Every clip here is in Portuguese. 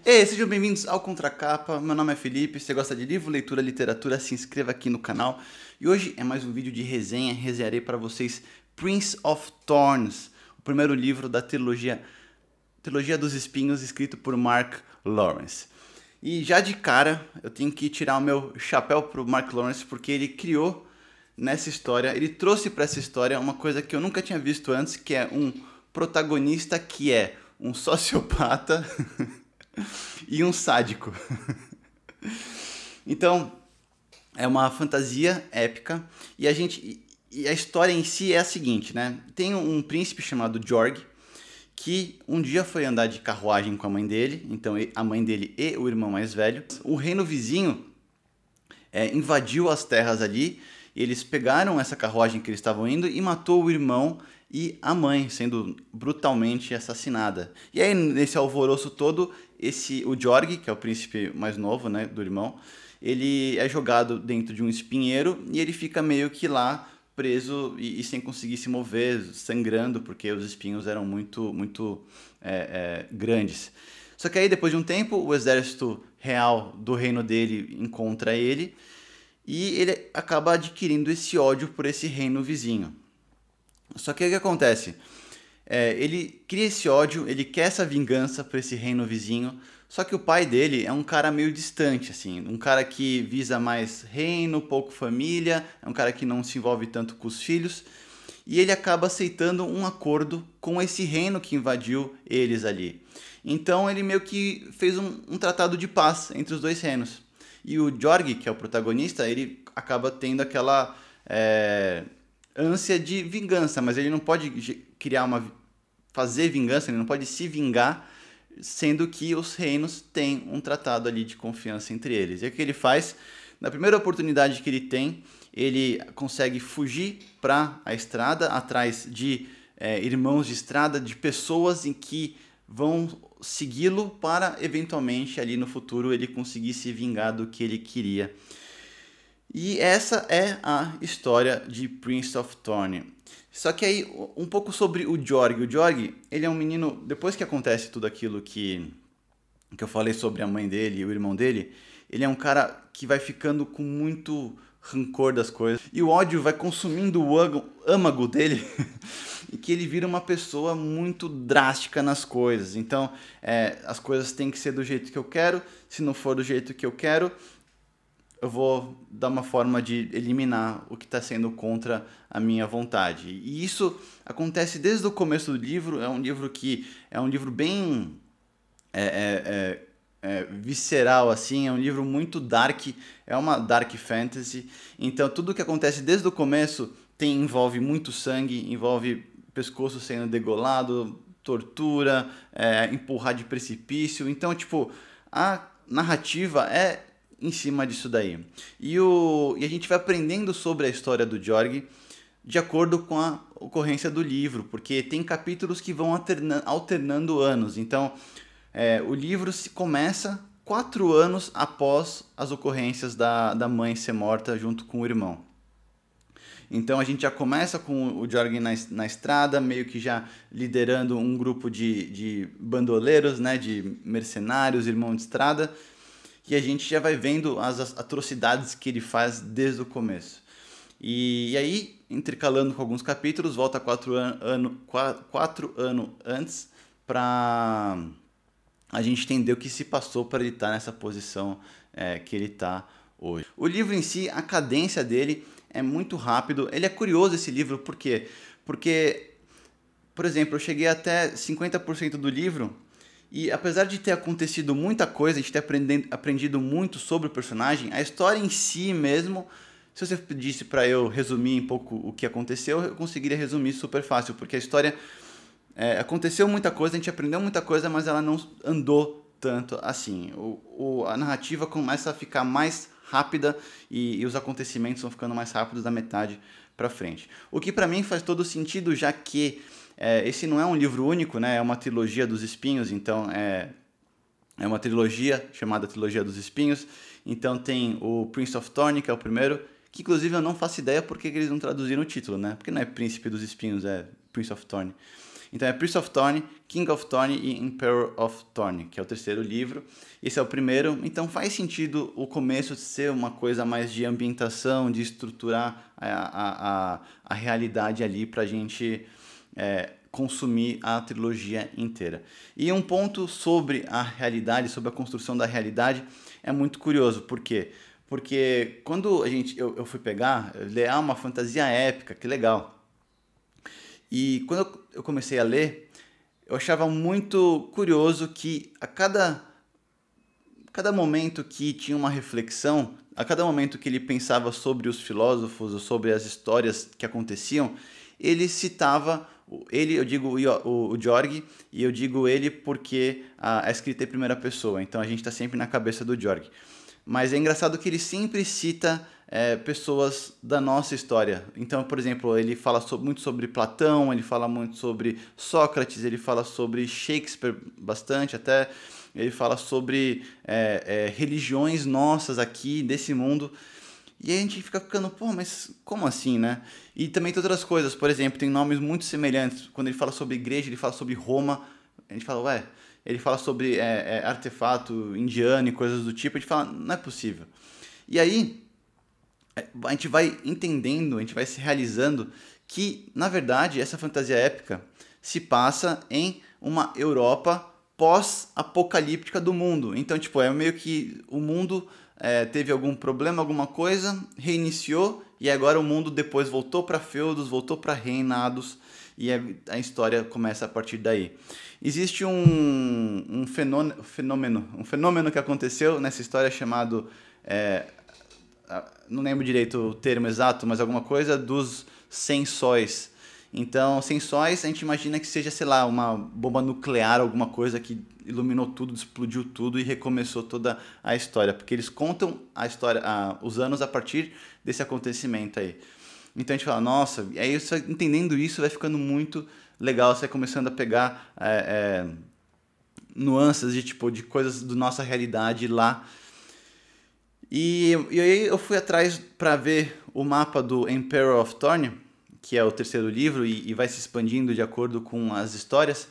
Ei, sejam bem-vindos ao Contracapa. Meu nome é Felipe. Se você gosta de livro, leitura, literatura, se inscreva aqui no canal. E hoje é mais um vídeo de resenha. Resenharei para vocês Prince of Thorns, o primeiro livro da Trilogia dos Espinhos, escrito por Mark Lawrence. E já de cara, eu tenho que tirar o meu chapéu pro Mark Lawrence, porque ele criou nessa história, ele trouxe para essa história uma coisa que eu nunca tinha visto antes, que é um protagonista que é um sociopata e um sádico. Então, é uma fantasia épica e a história em si é a seguinte, né? Tem um príncipe chamado Jorg que um dia foi andar de carruagem com a mãe dele, então a mãe dele e o irmão mais velho. O reino vizinho invadiu as terras ali, e eles pegaram essa carruagem que eles estavam indo e matou o irmão e a mãe, sendo brutalmente assassinada. E aí, nesse alvoroço todo, o Jorg, que é o príncipe mais novo, né, do irmão, ele é jogado dentro de um espinheiro e ele fica meio que lá preso e sem conseguir se mover, sangrando, porque os espinhos eram muito grandes. Só que aí, depois de um tempo, o exército real do reino dele encontra ele e ele acaba adquirindo esse ódio por esse reino vizinho. Só que o que acontece? Ele cria esse ódio, ele quer essa vingança por esse reino vizinho, só que o pai dele é um cara meio distante, assim, um cara que visa mais reino, pouco família, é um cara que não se envolve tanto com os filhos, e ele acaba aceitando um acordo com esse reino que invadiu eles ali. Então ele meio que fez um tratado de paz entre os dois reinos. E o Jorg, que é o protagonista, ele acaba tendo aquela ânsia de vingança, mas ele não pode fazer vingança, ele não pode se vingar, sendo que os reinos têm um tratado ali de confiança entre eles. E o que ele faz? Na primeira oportunidade que ele tem, ele consegue fugir para a estrada, atrás de irmãos de estrada, de pessoas em que vão segui-lo para, eventualmente, ali no futuro, ele conseguir se vingar do que ele queria. E essa é a história de Prince of Thorn. Só que aí, um pouco sobre o Jorg. O Jorg, ele é um menino, depois que acontece tudo aquilo que eu falei sobre a mãe dele e o irmão dele, ele é um cara que vai ficando com muito rancor das coisas. E o ódio vai consumindo o âmago dele e que ele vira uma pessoa muito drástica nas coisas. Então, as coisas têm que ser do jeito que eu quero. Se não for do jeito que eu quero, eu vou dar uma forma de eliminar o que está sendo contra a minha vontade. E isso acontece desde o começo do livro. É um livro que é um livro bem visceral, assim. É um livro muito dark, é uma dark fantasy. Então tudo que acontece desde o começo envolve muito sangue, envolve pescoço sendo degolado, tortura, empurrar de precipício. Então, tipo, a narrativa é em cima disso daí. E a gente vai aprendendo sobre a história do Jorg de acordo com a ocorrência do livro, porque tem capítulos que vão alternando anos. Então, o livro se começa 4 anos após as ocorrências da mãe ser morta junto com o irmão. Então a gente já começa com o Jorg na estrada, meio que já liderando um grupo de bandoleiros, né, de mercenários, irmão de estrada, e a gente já vai vendo as atrocidades que ele faz desde o começo. E aí, intercalando com alguns capítulos, volta 4 anos antes para a gente entender o que se passou para ele estar nessa posição que ele está hoje. O livro em si, a cadência dele é muito rápido. Ele é curioso, esse livro, por quê? Porque, por exemplo, eu cheguei até 50% do livro e, apesar de ter acontecido muita coisa, a gente ter aprendido muito sobre o personagem, a história em si mesmo, se você pedisse para eu resumir um pouco o que aconteceu, eu conseguiria resumir super fácil, porque a história aconteceu muita coisa, a gente aprendeu muita coisa, mas ela não andou tanto assim. A narrativa começa a ficar mais rápida e os acontecimentos vão ficando mais rápidos da metade para frente. O que para mim faz todo sentido, já que esse não é um livro único, né? É uma trilogia dos espinhos, então é uma trilogia chamada Trilogia dos Espinhos. Então tem o Prince of Thorn, que é o primeiro, que inclusive eu não faço ideia porque eles não traduziram o título, né? Porque não é Príncipe dos Espinhos, é Prince of Thorn. Então é Prince of Thorn, King of Thorn e Emperor of Thorn, que é o terceiro livro. Esse é o primeiro, então faz sentido o começo ser uma coisa mais de ambientação, de estruturar a realidade ali pra gente consumir a trilogia inteira. E um ponto sobre a realidade, sobre a construção da realidade, é muito curioso. Por quê? Porque quando eu fui pegar, ler uma fantasia épica, que legal. E quando eu comecei a ler, eu achava muito curioso que a cada momento que tinha uma reflexão, a cada momento que ele pensava sobre os filósofos ou sobre as histórias que aconteciam, ele citava ele, eu digo o Jorg, e eu digo ele porque a escrita é em primeira pessoa, então a gente está sempre na cabeça do Jorg. Mas é engraçado que ele sempre cita pessoas da nossa história. Então, por exemplo, ele fala muito sobre Platão, ele fala muito sobre Sócrates, ele fala sobre Shakespeare bastante, até ele fala sobre religiões nossas aqui, desse mundo. E a gente fica ficando, pô, mas como assim, né? E também tem outras coisas, por exemplo, tem nomes muito semelhantes. Quando ele fala sobre igreja, ele fala sobre Roma. A gente fala, ué, ele fala sobre artefato indiano e coisas do tipo. A gente fala, não é possível. E aí, a gente vai entendendo, a gente vai se realizando que, na verdade, essa fantasia épica se passa em uma Europa pós-apocalíptica do mundo. Então, tipo, é meio que o mundo teve algum problema, alguma coisa, reiniciou, e agora o mundo depois voltou para feudos, voltou para reinados, e a história começa a partir daí. Existe um fenômeno que aconteceu nessa história chamado, não lembro direito o termo exato, mas alguma coisa dos 100 sóis. Então, 100 sóis, a gente imagina que seja, sei lá, uma bomba nuclear, alguma coisa que iluminou tudo, explodiu tudo e recomeçou toda a história. Porque eles contam a história, os anos a partir desse acontecimento aí. Então a gente fala, nossa, e aí você entendendo isso vai ficando muito legal, você vai começando a pegar nuances de coisas da nossa realidade lá. E aí eu fui atrás para ver o mapa do Emperor of Thorn, que é o terceiro livro, e vai se expandindo de acordo com as histórias.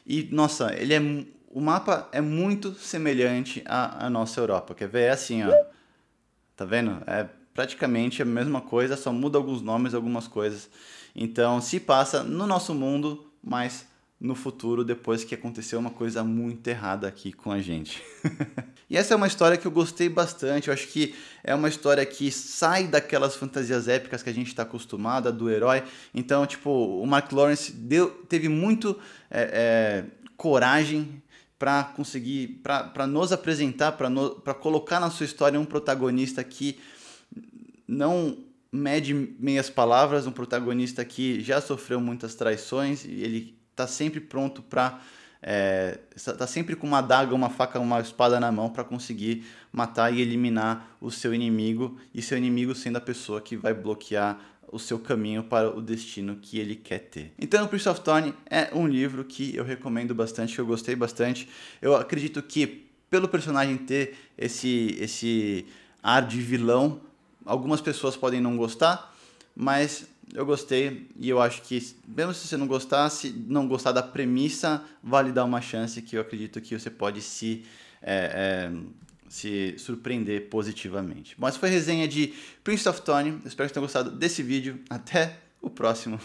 E, nossa, o mapa é muito semelhante à nossa Europa. Quer ver? É assim, ó. Tá vendo? É praticamente a mesma coisa, só muda alguns nomes, algumas coisas. Então, se passa no nosso mundo, mas no futuro, depois que aconteceu uma coisa muito errada aqui com a gente. E essa é uma história que eu gostei bastante. Eu acho que é uma história que sai daquelas fantasias épicas que a gente está acostumado, do herói. Então, tipo, o Mark Lawrence teve muito coragem para conseguir, para nos apresentar, para colocar na sua história um protagonista que não mede meias palavras, um protagonista que já sofreu muitas traições e ele está sempre pronto para tá sempre com uma adaga, uma faca, uma espada na mão para conseguir matar e eliminar o seu inimigo, e seu inimigo sendo a pessoa que vai bloquear o seu caminho para o destino que ele quer ter. Então, o Prince of Thorn é um livro que eu recomendo bastante, que eu gostei bastante. Eu acredito que pelo personagem ter esse ar de vilão, algumas pessoas podem não gostar, mas eu gostei, e eu acho que mesmo se você não gostar da premissa, vale dar uma chance, que eu acredito que você pode se surpreender positivamente. Bom, essa foi a resenha de Prince of Thorn. Espero que vocês tenham gostado desse vídeo. Até o próximo.